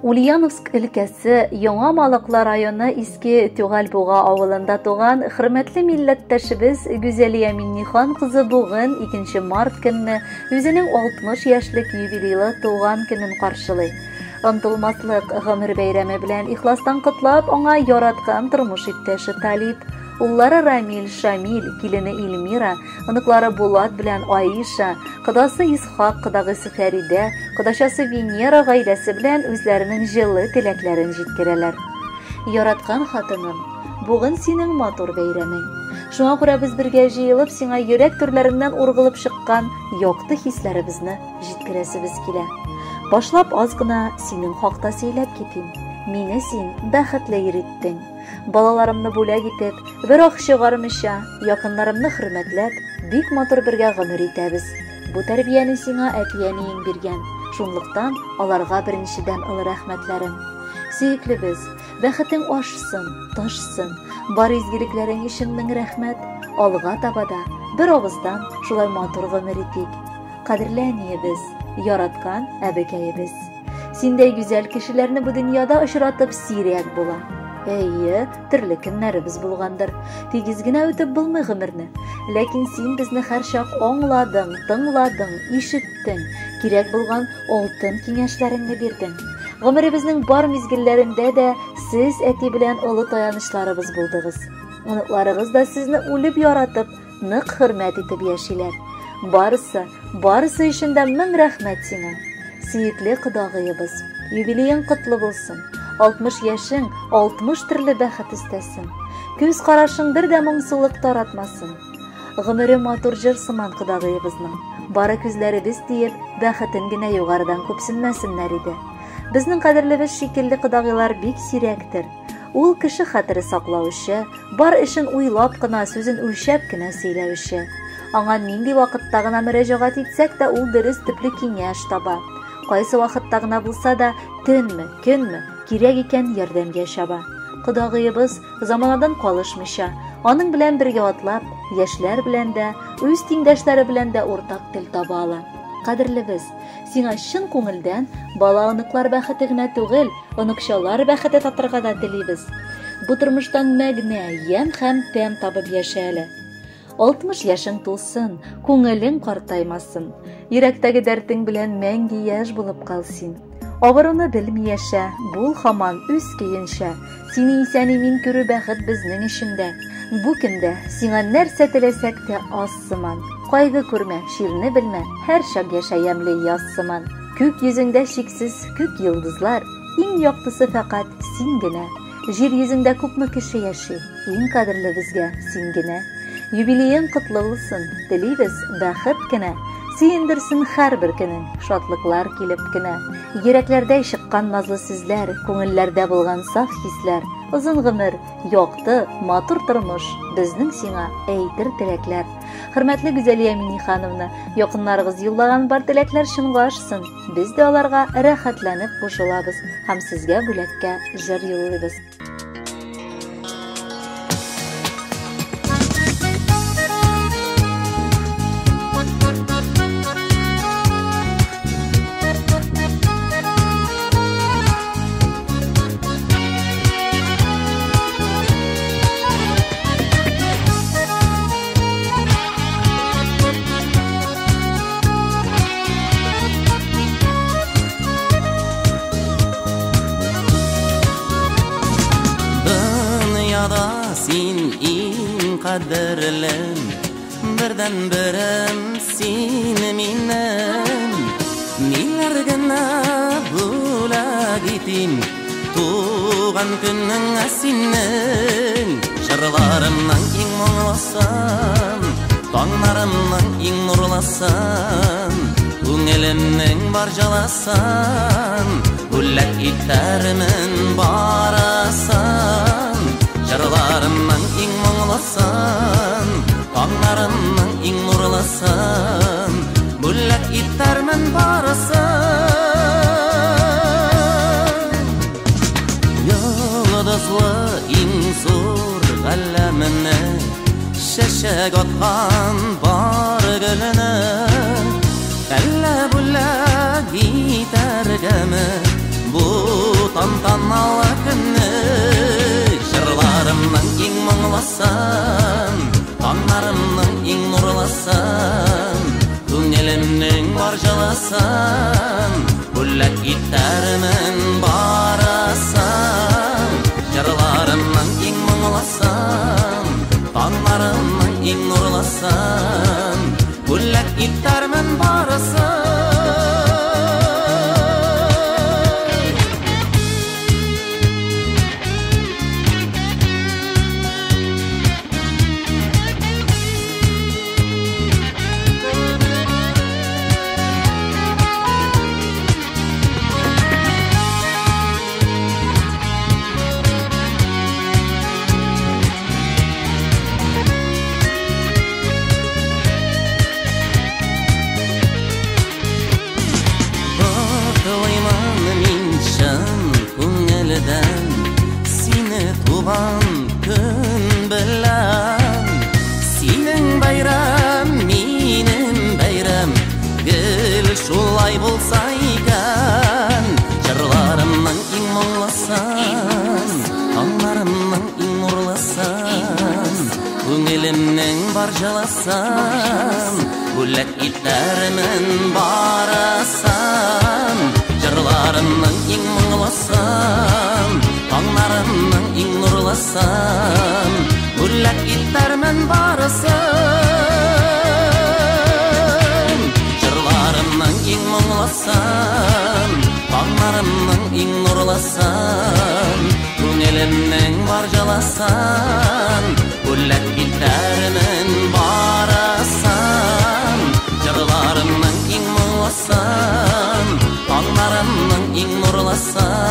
Ульяновск өлкәсе Яңа Малыклы районы Иске Тюгальбуга авылында туган хөрмәтле милләттәшебез Гүзәлия Миннихан кызы бүген 2 март көнне үзенең 60 яшьлек юбилейлы туган көнен каршылый. Онтылмаслык гомер бәйрәме белән ихластан котлап, аңа яраткан тормыш иптәше Талип, уллары Рамил, Шамил, килене Илмира, оныклары Булат белән Аиша, кодасы Исхак, кодагысы Фәридә, кодашасы Венера гаиләсе белән үзләренең җылы теләкләрен җиткерәләр. Яраткан хатыным, бүген синең матур бәйрәмең. Шуңа күрә без бергә җыелып, сиңа йөрәк төрләреннән ургылып чыккан якты хисләребезне җиткерәсебез килә. Башлап аз гына синең хакта сөйләп китим. Мине син бәхетле ириттең. Балаларымны бүләк итеп, бер ак чыгармыйча, якыннарымны хөрмәтләп, бик матур бергә гомер итәбез. Бу тәрбияне сиңа әти-әниең биргән. Шунлыктан аларга беренчедән олы рәхмәтләрем. Сөеклебез, бәхетең ашсын, ташсын. Бар изгелекләрең өчен мең рәхмәт. Алга табада бер авыздан шулай матур гомер итик. Кадерле әниебез, яраткан әбекәебез. Синдәй гүзәл кешеләрне бу дөньяда очратып сирәк була. Әйе, төрле көннәребез булгандыр. Тигез генә үтеп булмый гомерне. Ләкин син безне һәр чак аңладың, тыңладың, ишеттең. Кирәк булган алтын киңәшләреңне бирдең. Гомеребезнең бар мизгелләрендә дә сез әти белән олы таянычларыбыз булдыгыз. Оныкларыгыз да сезне үлеп яратып, нык хөрмәт итеп яшиләр. Барысы өчен дә мең рәхмәт сиңа. Сөекле кодагыебыз, юбилеең котлы булсын. 60 яшең 60 төрле бәхет истәсен. Күз карашың бер дә моңсулык таратмасын. Гомере матур җыр сыман кодагыебызның. Бары күзләребез тиеп, бәхетен генә югарыдан күпсенмәсеннәр иде. Безнең кадерлебез шикелле кодагылар бик сирәктер. Ул кеше хәтере саклаучы, бар эшен уйлап кына, сүзен үлчәп кенә сөйләүче. Аңа нинди вакытта гына мөрәҗәгать итсәк тә ул дөрес төпле киңәш таба. Кайсы вакытта гына булса да, төнме, көнме, кирәк икән ярдәмгә чаба. Кодагыебыз заманадан калышмыйча, аның белән бергә атлап, яшьләр белән дә, үз тиңдәшләре белән дә уртак тел таба ала. Кадерлебез, сиңа чын күңелдән бала-оныклар бәхете генә түгел, оныкчалар бәхете татырга да телибез. Бу тормыштан мәгънә, ям һәм тәм табып яшә әле. 60 яшың тулсын, күңелең картаймасын. Йөрәктәге дәртең белән мәңге яшь булып кал син. Авыруны белми яшә, бул һаман үз көенчә. Сине исән-имин күрү бәхет безнең ишендә. Бу көндә сиңа нәрсә теләсәк тә аз сыман. Кайгы күрмә, ширне белмә, һәр чак яшә ямьле яз сыман. Күк йөзеңдә шиксез күк йолдызлар, иң яктысы фақат син генә. Җир йөзендә күпме кеше яши, иң кадерле безгә син генә. Юбилеең котлы булсын, телибез бәхет кенә. Сөендерсен һәрбер көнең, шатлыклар килеп кенә. Йөрәкләрдә чыккан назлы сүзләр, күңелләрдә булган саф хисләр. Озын гомер, якты, матур тормыш, безнең сиңа әйтер теләкләр. Хөрмәтле Гүзәлия Миннихановна, якыннарыгыз юллаган бар теләкләр чынга ашсын. Без дә аларга рәхәтләнеп кушылабыз һәм сезгә бүләккә җыр юллыйбыз. Sin in kaderlem, birden birim sin minem. Niler gına bula gitim, tuğan günün asinin. Şarlarımdan in muğlasam, tağlarımdan in nurlasam. Күңелемнең баржаласам, бүләк итәрмен барасам. Жырларымның иң моңласын, таңларымның иң нурласын, бүләк итәрмен барасын. Йолдызлы иң зур галәмне, шәшәк аткан бар гөлне, әллә бүләк итәргәме бу barjalasam, bullak gitarmen barasam, jarlarımdan ing muңlasam, tanlarımdan ing nurlasam, bullak gitarmen barasam. Seni tuğan gün bilen, senin bayram, menin bayram, gül şulay bolsa iken, jarlarımdan ing muңlasan, anlarımdan ing nurlasan, köңelimden barjalasam, bullak gitarmen barasam, jarlarımdan ing muңlasam, anlarımdan ing nurlasam, bullak gitarmen barasam, jarlarımdan ing muңlasam, anlarımdan ing nurlasam, köңelimden barjalasam, bullak gitarmen barasam, jarlarımdan ing muңlasam, anlarımdan ing nurlasam.